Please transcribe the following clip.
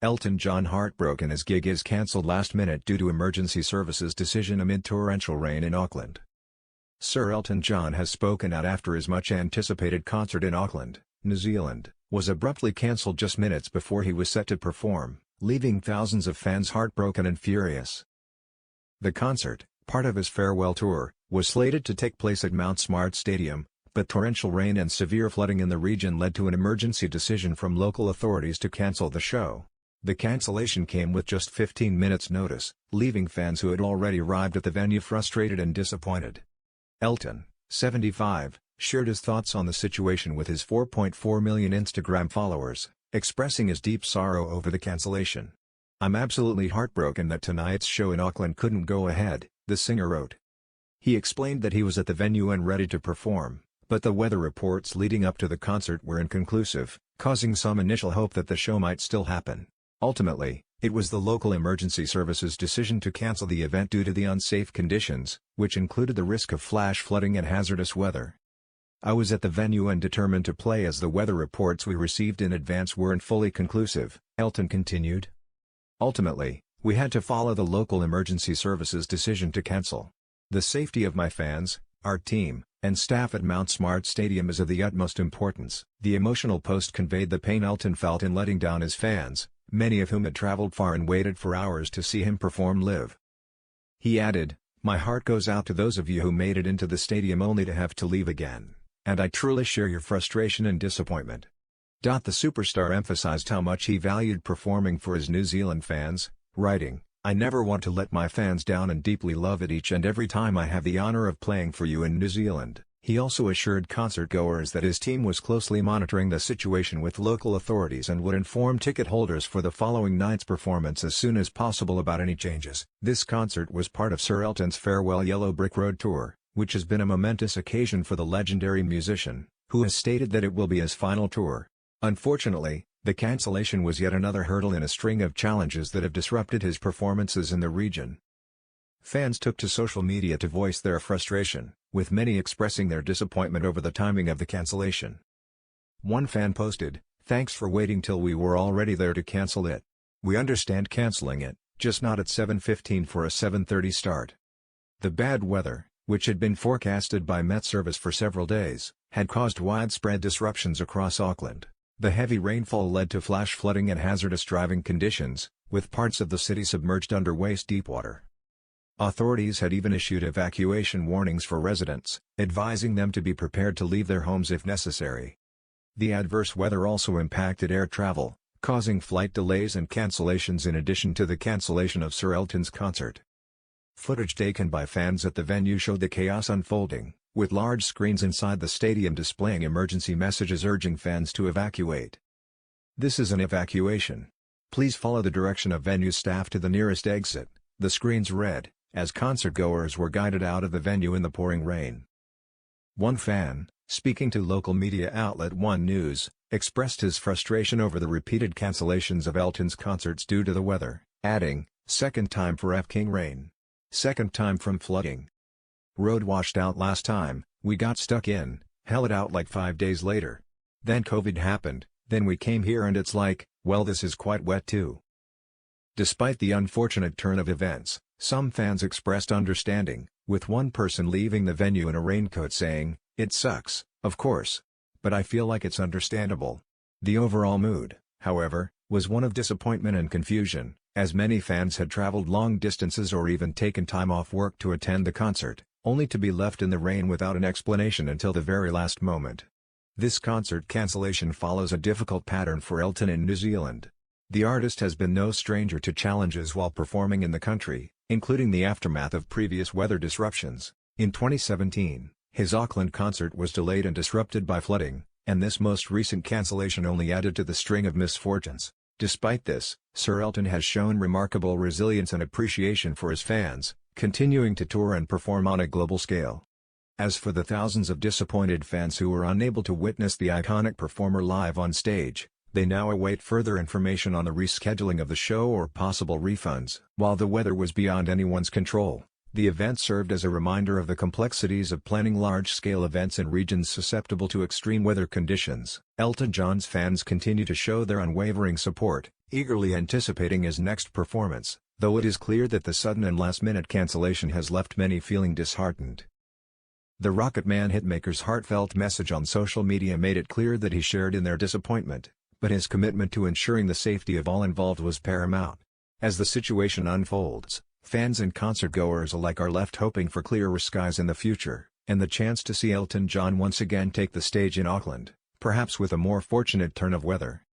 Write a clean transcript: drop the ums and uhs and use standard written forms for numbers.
Elton John heartbroken as gig is cancelled last minute due to emergency services decision amid torrential rain in Auckland. Sir Elton John has spoken out after his much-anticipated concert in Auckland, New Zealand, was abruptly cancelled just minutes before he was set to perform, leaving thousands of fans heartbroken and furious. The concert, part of his farewell tour, was slated to take place at Mount Smart Stadium, but torrential rain and severe flooding in the region led to an emergency decision from local authorities to cancel the show. The cancellation came with just 15 minutes' notice, leaving fans who had already arrived at the venue frustrated and disappointed. Elton, 75, shared his thoughts on the situation with his 4.4 million Instagram followers, expressing his deep sorrow over the cancellation. "I'm absolutely heartbroken that tonight's show in Auckland couldn't go ahead," the singer wrote. He explained that he was at the venue and ready to perform, but the weather reports leading up to the concert were inconclusive, causing some initial hope that the show might still happen. Ultimately, it was the local emergency services decision to cancel the event due to the unsafe conditions, which included the risk of flash flooding and hazardous weather. "I was at the venue and determined to play as the weather reports we received in advance weren't fully conclusive," Elton continued. "Ultimately, we had to follow the local emergency services decision to cancel. The safety of my fans, our team, and staff at Mount Smart Stadium is of the utmost importance." The emotional post conveyed the pain Elton felt in letting down his fans, many of whom had traveled far and waited for hours to see him perform live. He added, "My heart goes out to those of you who made it into the stadium only to have to leave again, and I truly share your frustration and disappointment." The superstar emphasized how much he valued performing for his New Zealand fans, writing, "I never want to let my fans down and deeply love it each and every time I have the honor of playing for you in New Zealand." He also assured concertgoers that his team was closely monitoring the situation with local authorities and would inform ticket holders for the following night's performance as soon as possible about any changes. This concert was part of Sir Elton's farewell Yellow Brick Road tour, which has been a momentous occasion for the legendary musician, who has stated that it will be his final tour. Unfortunately, the cancellation was yet another hurdle in a string of challenges that have disrupted his performances in the region. Fans took to social media to voice their frustration, with many expressing their disappointment over the timing of the cancellation. One fan posted, "Thanks for waiting till we were already there to cancel it. We understand cancelling it, just not at 7:15 for a 7:30 start." The bad weather, which had been forecasted by Met Service for several days, had caused widespread disruptions across Auckland. The heavy rainfall led to flash flooding and hazardous driving conditions, with parts of the city submerged under waist-deep water. Authorities had even issued evacuation warnings for residents, advising them to be prepared to leave their homes if necessary. The adverse weather also impacted air travel, causing flight delays and cancellations in addition to the cancellation of Sir Elton's concert. Footage taken by fans at the venue showed the chaos unfolding, with large screens inside the stadium displaying emergency messages urging fans to evacuate. "This is an evacuation. Please follow the direction of venue staff to the nearest exit," the screens read, as concertgoers were guided out of the venue in the pouring rain. One fan, speaking to local media outlet One News, expressed his frustration over the repeated cancellations of Elton's concerts due to the weather, adding, "Second time for F-King rain. Second time from flooding. Road washed out last time, we got stuck in, hell it out like 5 days later. Then COVID happened, then we came here and it's like, well this is quite wet too." Despite the unfortunate turn of events, some fans expressed understanding, with one person leaving the venue in a raincoat saying, "It sucks, of course. But I feel like it's understandable." The overall mood, however, was one of disappointment and confusion, as many fans had traveled long distances or even taken time off work to attend the concert, only to be left in the rain without an explanation until the very last moment. This concert cancellation follows a difficult pattern for Elton in New Zealand. The artist has been no stranger to challenges while performing in the country, including the aftermath of previous weather disruptions. In 2017, his Auckland concert was delayed and disrupted by flooding, and this most recent cancellation only added to the string of misfortunes. Despite this, Sir Elton has shown remarkable resilience and appreciation for his fans, continuing to tour and perform on a global scale. As for the thousands of disappointed fans who were unable to witness the iconic performer live on stage, they now await further information on the rescheduling of the show or possible refunds. While the weather was beyond anyone's control, The event served as a reminder of the complexities of planning large-scale events in regions susceptible to extreme weather conditions. Elton John's fans continue to show their unwavering support, eagerly anticipating his next performance, though it is clear that the sudden and last-minute cancellation has left many feeling disheartened. The Rocketman hitmaker's heartfelt message on social media made it clear that he shared in their disappointment, but his commitment to ensuring the safety of all involved was paramount. As the situation unfolds, fans and concertgoers alike are left hoping for clearer skies in the future, and the chance to see Elton John once again take the stage in Auckland, perhaps with a more fortunate turn of weather.